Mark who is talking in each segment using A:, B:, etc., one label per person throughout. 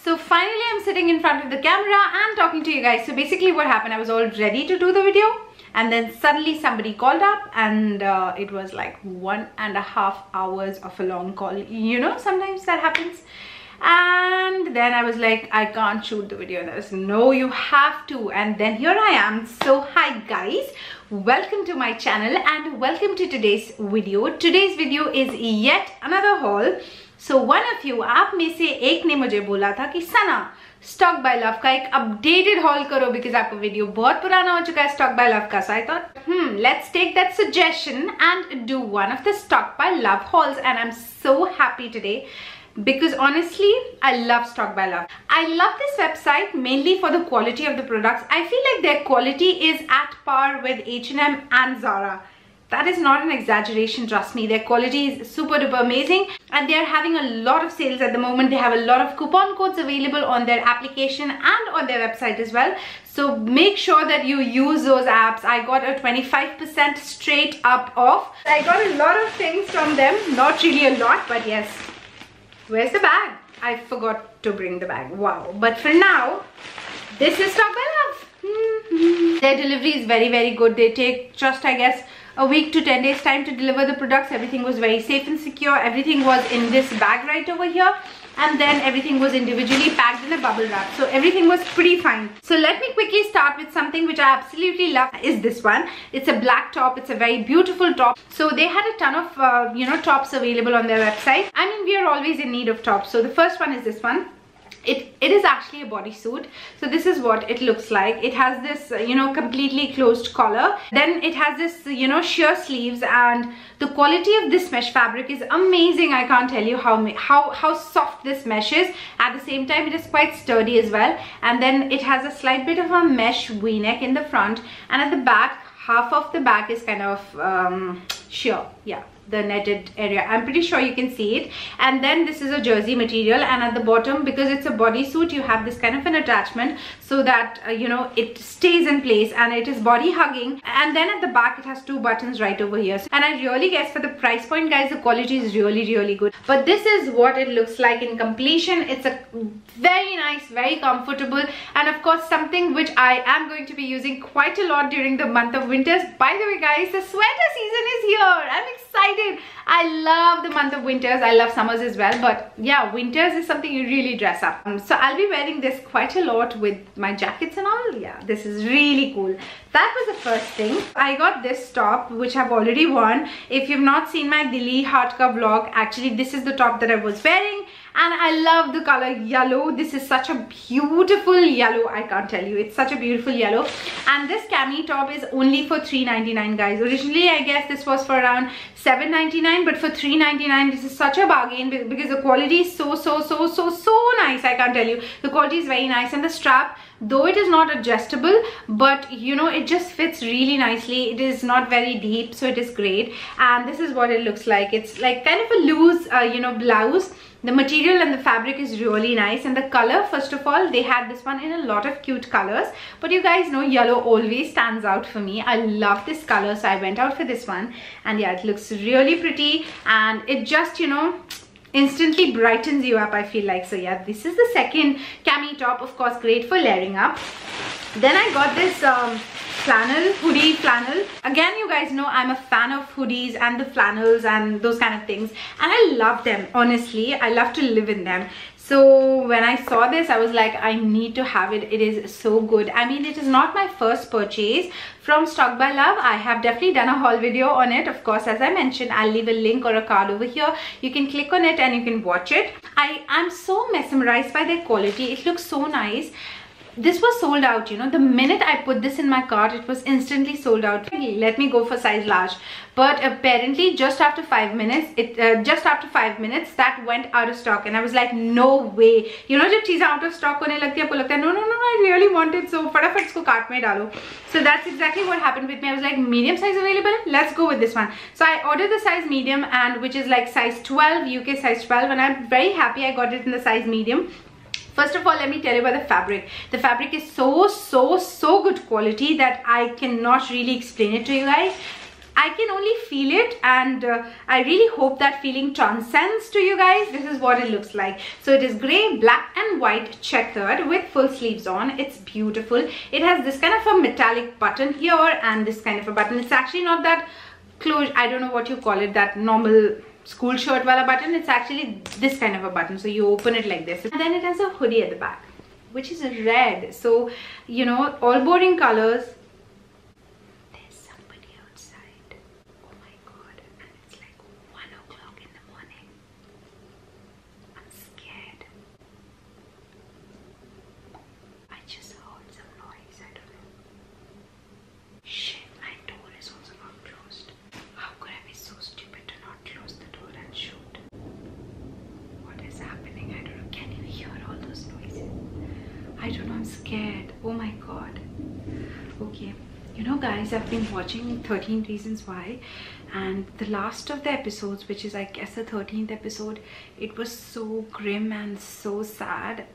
A: So finally I'm sitting in front of the camera and talking to you guys. So basically what happened, I was all ready to do the video and then suddenly somebody called up and it was like 1.5 hours of a long call. You know, sometimes that happens. And then I was like, I can't shoot the video. And I was, no, you have to. And then here I am. So hi guys, welcome to my channel and welcome to today's video. Today's video is yet another haul. So one of you, आप में से एक ने मुझे बोला था कि सना stock bye love का एक अपडेटेड हॉल करो बिकॉज आपका वीडियो बहुत पुराना हो चुका है स्टॉक बाय लव का. So I thought, let's take that suggestion and do one of the stock by love hauls. And I'm so happy today because honestly I love stock by love. I love this website mainly for the quality of the products. I feel like their quality is at par with H&M and Zara. That is not an exaggeration, trust me. Their quality is super duper amazing and they are having a lot of sales at the moment. They have a lot of coupon codes available on their application and on their website as well. So make sure that you use those apps. I got a 25% straight up off. I got a lot of things from them. Not really a lot, but yes. Where's the bag? I forgot to bring the bag. Wow. But for now, this is stock by love. Their delivery is very good. They take just, I guess, a week to 10 days time to deliver the products. Everything was very safe and secure. Everything was in this bag right over here. And then everything was individually packed in a bubble wrap. So everything was pretty fine. So let me quickly start with something which I absolutely love is this one. It's a black top. It's a very beautiful top. So they had a ton of, tops available on their website. I mean, we are always in need of tops. So the first one is this one. It is actually a bodysuit. So this is what it looks like. It has this, completely closed collar. Then it has this, sheer sleeves, and the quality of this mesh fabric is amazing. I can't tell you how soft this mesh is. At the same time, it is quite sturdy as well. And then it has a slight bit of a mesh V-neck in the front, and at the back, half of the back is kind of sheer. Yeah, the netted area. I'm pretty sure you can see it. And then this is a jersey material, and at the bottom, because it's a bodysuit, you have this kind of an attachment so that it stays in place and it is body hugging. And then at the back it has two buttons right over here. And I really guess for the price point, guys, the quality is really good. But this is what it looks like in completion. It's a very nice, very comfortable, and of course something which I am going to be using quite a lot during the month of winters. By the way, guys, the sweater season is here. I'm excited. I love the month of winters. I love summers as well, but yeah, winters is something you really dress up. So I'll be wearing this quite a lot with my jackets and all. Yeah, this is really cool. That was the first thing. I got this top which I've already worn. If you've not seen my Delhi Hatka vlog, actually this is the top that I was wearing. And I love the color yellow. This is such a beautiful yellow. I can't tell you. It's such a beautiful yellow. And this cami top is only for $3.99, guys. Originally, I guess this was for around $7.99. But for $3.99, this is such a bargain because the quality is so nice. I can't tell you. The quality is very nice. And the strap, though it is not adjustable, but it just fits really nicely. It is not very deep, so it is great. And this is what it looks like. It's like kind of a loose, blouse. The material and the fabric is really nice, and the color, first of all, they had this one in a lot of cute colors, but you guys know yellow always stands out for me. I love this color, so I went out for this one. And yeah, it looks really pretty, and it just instantly brightens you up, I feel like. So yeah, this is the second cami top, of course, great for layering up. Then I got this hoodie flannel. Again, you guys know I'm a fan of hoodies and the flannels and those kind of things, and I love them. Honestly, I love to live in them. So when I saw this, I was like, I need to have it. It is so good. I mean, it is not my first purchase from Stock by Love. I have definitely done a haul video on it. Of course, as I mentioned, I'll leave a link or a card over here. You can click on it and you can watch it. I am so mesmerized by their quality. It looks so nice. This was sold out, the minute I put this in my cart, it was instantly sold out. Let me go for size large, but apparently just after 5 minutes, that went out of stock, and I was like, no way. जब चीजें out of stock होने लगती है, आपको लगता है no, I really want it, so फटाफट इसको cart में डालो. So that's exactly what happened with me. I was like, medium size available, let's go with this one. So I ordered the size medium, and which is like size 12, UK size 12, and I'm very happy I got it in the size medium. First of all, let me tell you about the fabric. The fabric is so good quality that I cannot really explain it to you guys. I can only feel it, and I really hope that feeling transcends to you guys. This is what it looks like. So it is grey, black and white checkered with full sleeves on. It's beautiful. It has this kind of a metallic button here and this kind of a button. It's actually not that close, I don't know what you call it, that normal school shirt wala button. It's actually this kind of a button. So you open it like this, and then it has a hoodie at the back, which is red. So, you know, all boring colors. I don't know, I'm scared. Oh my god. Okay, you know guys, I've been watching 13 Reasons Why, and the last of the episodes, which is I guess the 13th episode, it was so grim and so sad.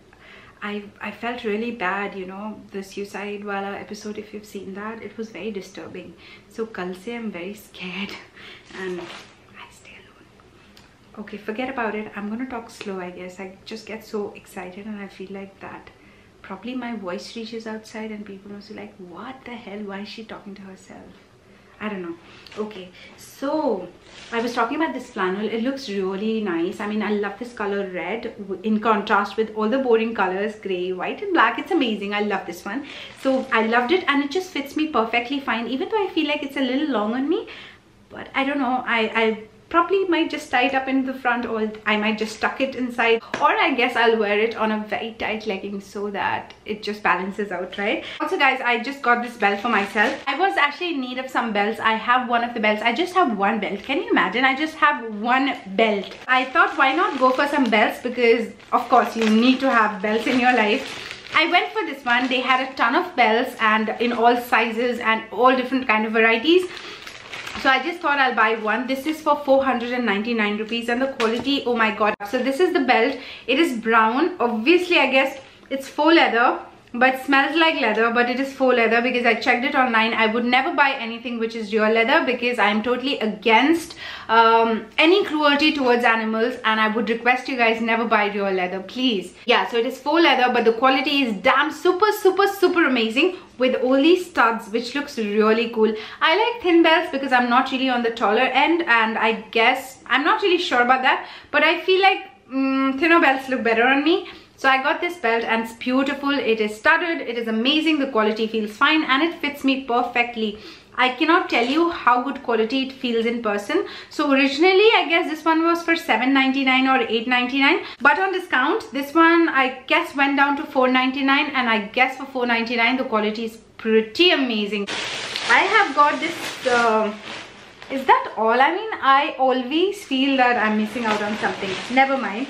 A: I felt really bad, you know, the suicide wala episode, if you've seen that, it was very disturbing. So kal se I'm very scared and I stay alone. Okay, forget about it. I'm gonna talk slow, I guess. I just get so excited and I feel like that probably my voice reaches outside and people must be like, what the hell, why is she talking to herself? I don't know. Okay, so I was talking about this flannel. It looks really nice. I mean, I love this color red in contrast with all the boring colors, gray, white and black. It's amazing. I love this one. So I loved it, and it just fits me perfectly fine, even though I feel like it's a little long on me. But I don't know, I probably might just tie it up in the front, or I might just tuck it inside, or I guess I'll wear it on a very tight legging so that it just balances out, right? Also guys, I just got this belt for myself. I was actually in need of some belts. I have one of the belts. I just have one belt. Can you imagine? I just have one belt. I thought, why not go for some belts, because of course you need to have belts in your life. I went for this one. They had a ton of belts and in all sizes and all different kind of varieties. So I just thought I'll buy one. This is for 499 rupees and the quality, oh my god. So this is the belt. It is brown. Obviously, I guess it's faux leather, but smells like leather, but it is faux leather because I checked it online. I would never buy anything which is real leather because I'm totally against any cruelty towards animals, and I would request you guys never buy real leather, please. Yeah, so it is faux leather, but the quality is damn super amazing with all these studs, which looks really cool. I like thin belts because I'm not really on the taller end, and I guess I'm not really sure about that, but I feel like thinner belts look better on me. So I got this belt and it's beautiful. It is studded, it is amazing, the quality feels fine and it fits me perfectly. I cannot tell you how good quality it feels in person. So originally, I guess this one was for $7.99 or $8.99, but on discount, this one I guess went down to $4.99, and I guess for $4.99 the quality is pretty amazing. I have got this. Is that all? I mean, I always feel that I'm missing out on something. Never mind.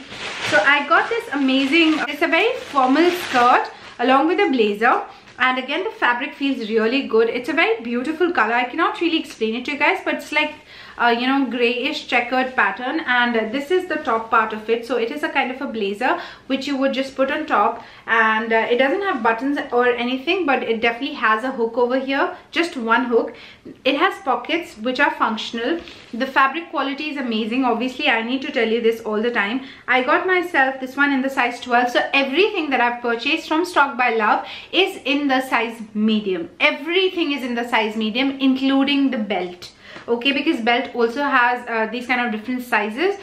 A: So I got this amazing, it's a very formal skirt along with a blazer. And again, the fabric feels really good. It's a very beautiful color. I cannot really explain it to you guys, but it's like, you know, grayish checkered pattern. And this is the top part of it. So it is a kind of a blazer, which you would just put on top. And it doesn't have buttons or anything, but it definitely has a hook over here. Just one hook. It has pockets, which are functional. The fabric quality is amazing. Obviously, I need to tell you this all the time. I got myself this one in the size 12. So everything that I've purchased from Stock by Love is in the size medium. Everything is in the size medium, including the belt. Okay, because belt also has these kind of different sizes.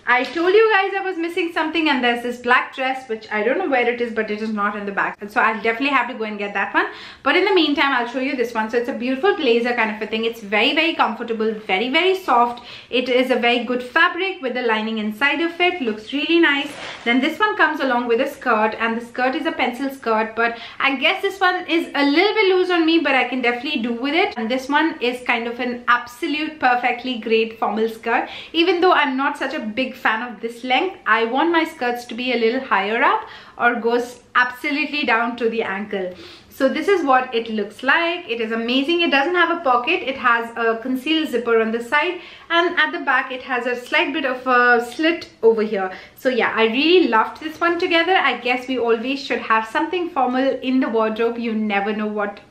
A: I told you guys I was missing something, and there's this black dress which I don't know where it is, but it is not in the back, so I'll definitely have to go and get that one. But in the meantime, I'll show you this one. So it's a beautiful blazer kind of a thing. It's very comfortable, very soft. It is a very good fabric with the lining inside of it. Looks really nice. Then this one comes along with a skirt, and the skirt is a pencil skirt, but I guess this one is a little bit loose on me, but I can definitely do with it. And this one is kind of an absolute perfectly great formal skirt. Even though I'm not such a big fan of this length, I want my skirts to be a little higher up or goes absolutely down to the ankle. So this is what it looks like. It is amazing. It doesn't have a pocket. It has a concealed zipper on the side, and at the back it has a slight bit of a slit over here. So yeah, I really loved this one together. I guess we always should have something formal in the wardrobe. You never know what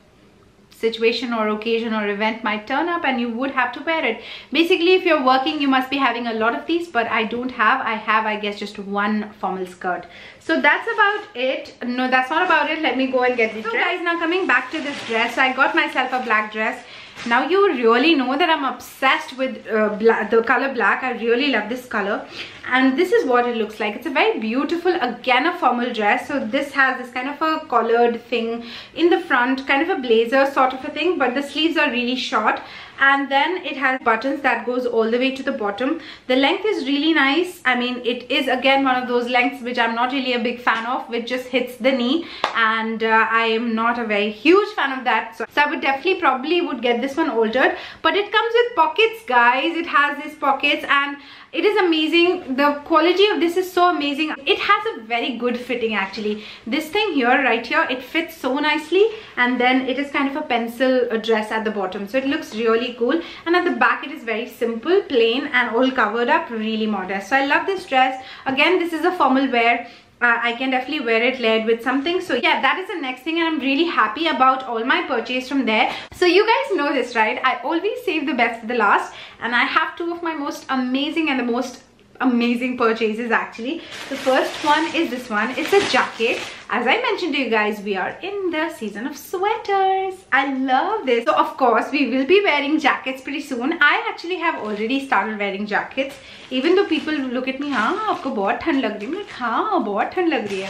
A: situation or occasion or event might turn up and you would have to wear it. Basically, if you're working, you must be having a lot of these, but I don't have. I have, I guess, just one formal skirt. So that's about it. No, that's not about it. Let me go and get this dress. Guys, now coming back to this dress, so I got myself a black dress. Now you really know that I'm obsessed with the color black. I really love this color, and this is what it looks like. It's a very beautiful, again, a formal dress. So this has this kind of a collared thing in the front, kind of a blazer sort of a thing, but the sleeves are really short, and then it has buttons that goes all the way to the bottom. The length is really nice. I mean, it is again one of those lengths which I'm not really a big fan of, which just hits the knee, and I am not a very huge fan of that. So I would definitely probably would get this one altered, but it comes with pockets, guys. It has these pockets and it is amazing. The quality of this is so amazing. It has a very good fitting actually. This thing here, right here, it fits so nicely, and then it is kind of a pencil dress at the bottom, so it looks really cool. And at the back it is very simple, plain, and all covered up, really modest. So I love this dress. Again, this is a formal wear. I can definitely wear it layered with something. So yeah, that is the next thing, and I'm really happy about all my purchase from there. So you guys know this, right? I always save the best for the last, and I have two of my most amazing and the most amazing purchases actually. The first one is this one. It's a jacket. As I mentioned to you guys, we are in the season of sweaters. I love this. So of course we will be wearing jackets pretty soon. I actually have already started wearing jackets, even though people look at me, हाँ आपको बहुत ठंड लग रही है, like हाँ बहुत ठंड लग रही है.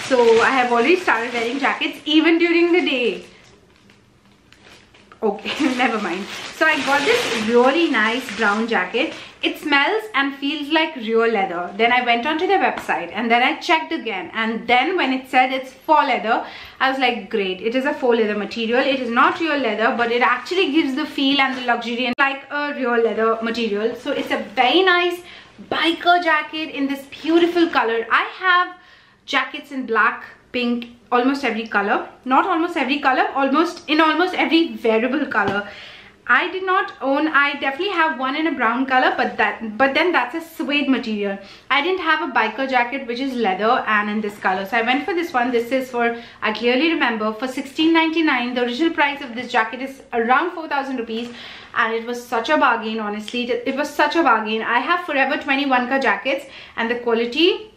A: So I have already started wearing jackets even during the day. Okay, never mind. So I got this really nice brown jacket. It smells and feels like real leather. Then I went onto their website and then I checked again, and then when it said it's faux leather, I was like, great, it is a faux leather material. It is not real leather, but it actually gives the feel and the luxury and like a real leather material. So it's a very nice biker jacket in this beautiful color. I have jackets in black, pink, almost every color. Not almost every color, almost every wearable color. I did not own, I definitely have one in a brown color, but then that's a suede material. I didn't have a biker jacket which is leather and in this color, so I went for this one. This is for, I clearly remember, for $16.99. The original price of this jacket is around 4,000 rupees, and it was such a bargain. Honestly, it was such a bargain. I have Forever 21 ka jackets, and the quality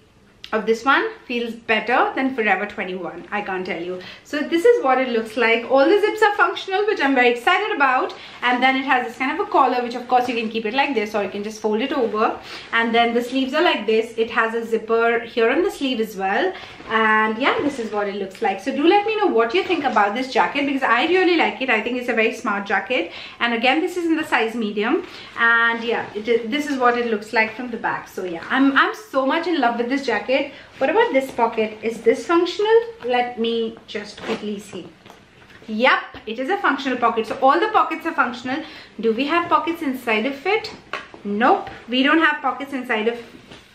A: of this one feels better than Forever 21, I can't tell you. So this is what it looks like. All the zips are functional, which I'm very excited about, and then it has this kind of a collar, which of course you can keep it like this or you can just fold it over, and then the sleeves are like this. It has a zipper here on the sleeve as well, and yeah, this is what it looks like. So do let me know what you think about this jacket, because I really like it. I think it's a very smart jacket, and again, this is in the size medium, and yeah, this is what it looks like from the back. So yeah, I'm so much in love with this jacket. What about this pocket? Is this functional? Let me just quickly see. Yep, it is a functional pocket. So all the pockets are functional. Do we have pockets inside of it? Nope, we don't have pockets inside of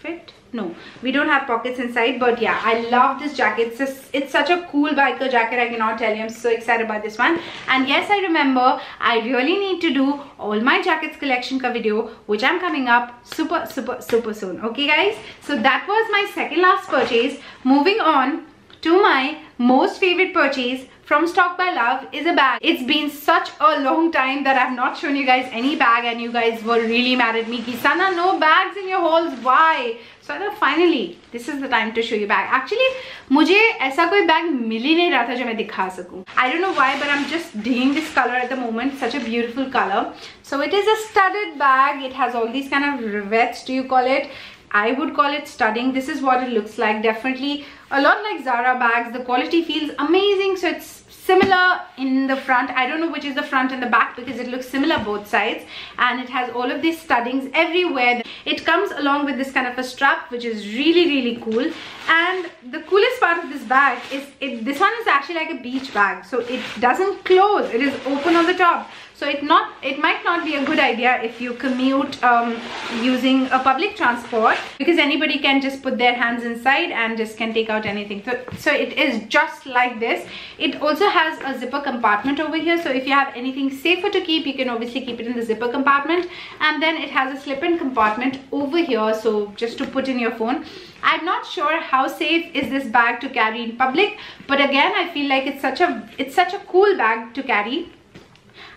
A: it. No, we don't have pockets inside, but yeah, I love this jacket. It's such a cool biker jacket, I cannot tell you. I'm so excited about this one. And yes, I remember I really need to do all my jackets collection ka video, which I'm coming up super soon. Okay guys, so that was my second last purchase. Moving on to my most favorite purchase from Stalk by Love is a bag. It's been such a long time that I've not shown you guys any bag, and you guys were really mad at me ki Sana, no bags in your hauls, why? So I thought finally this is the time to show you bag. Actually मुझे ऐसा कोई bag मिल ही नहीं रहा था जो मैं दिखा सकूं. I don't know why, but I'm just digging this color at the moment. Such a beautiful color. So it is a studded bag. It has all these kind of rivets, do you call it? I would call it studding. This is what it looks like. Definitely a lot like Zara bags. The quality feels amazing. So it's similar in the front. I don't know which is the front and the back because it looks similar both sides, and it has all of these studdings everywhere. It comes along with this kind of a strap, which is really cool. And the coolest part of this bag is this one is actually like a beach bag, so it doesn't close. It is open on the top, So it might not be a good idea if you commute using a public transport, because anybody can just put their hands inside and just can take out anything. So it is just like this. It also has a zipper compartment over here, so if you have anything safer to keep, you can obviously keep it in the zipper compartment. And then it has a slip-in compartment over here, so just to put in your phone. I'm not sure how safe is this bag to carry in public, but again, I feel like it's such a cool bag to carry.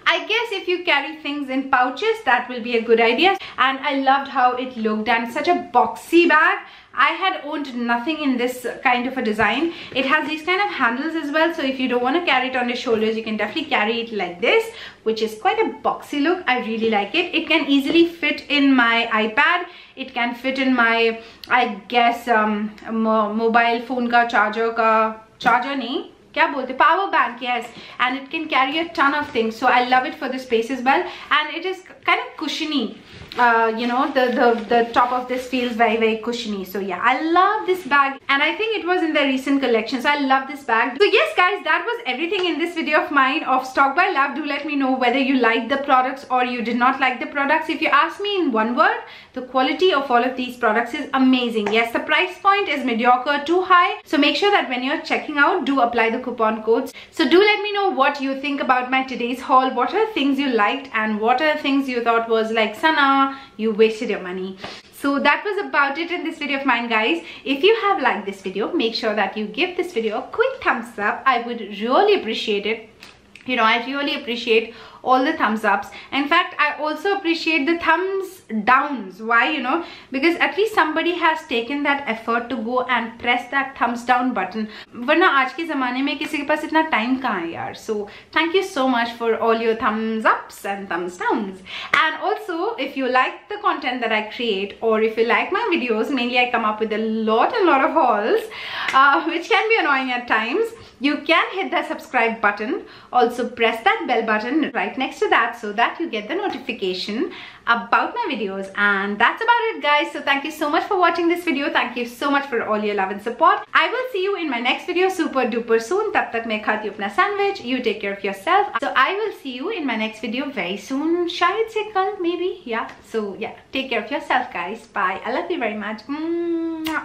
A: I guess if you carry things in pouches, that will be a good idea. And I loved how it looked, and such a boxy bag. I had owned nothing in this kind of a design. It has these kind of handles as well, so if you don't want to carry it on your shoulders, you can definitely carry it like this, which is quite a boxy look. I really like it. It can easily fit in my iPad. It can fit in my, I guess, mobile phone ka charger nahi, क्या बोलते, power bank, yes, and it can carry a ton of things. So I love it for the space as well, and it is kind of cushiony. You know, the top of this feels very cushiony. So yeah, I love this bag, and I think it was in the recent collection, so I love this bag. So yes guys, that was everything in this video of mine of Stalk by Love. Do let me know whether you liked the products or you did not like the products. If you ask me in one word, the quality of all of these products is amazing. Yes, the price point is mediocre, too high, so make sure that when you're checking out, do apply the coupon codes. So do let me know what you think about my today's haul. What are things you liked and what are things you thought was like, Sana, you wasted your money. So that was about it in this video of mine, guys. If you have liked this video, make sure that you give this video a quick thumbs up. I would really appreciate it. You know, I really appreciate all the thumbs ups. In fact, I also appreciate the thumbs downs. Why? You know, because at least somebody has taken that effort to go and press that thumbs down button. वरना आज के ज़माने में किसी के पास इतना time कहाँ है यार? So thank you so much for all your thumbs ups and thumbs downs. And also, if you like the content that I create, or if you like my videos, mainly I come up with a lot of hauls, which can be annoying at times. You can hit the subscribe button. Also press that bell button right next to that, so that you get the notification about my videos. And that's about it, guys. So thank you so much for watching this video. Thank you so much for all your love and support. I will see you in my next video super duper soon. Tab tak main khati hu apna sandwich. You take care of yourself. So I will see you in my next video very soon. Shayad se kal, maybe. Yeah. So yeah, take care of yourself, guys. Bye. I love you very much. Mwah.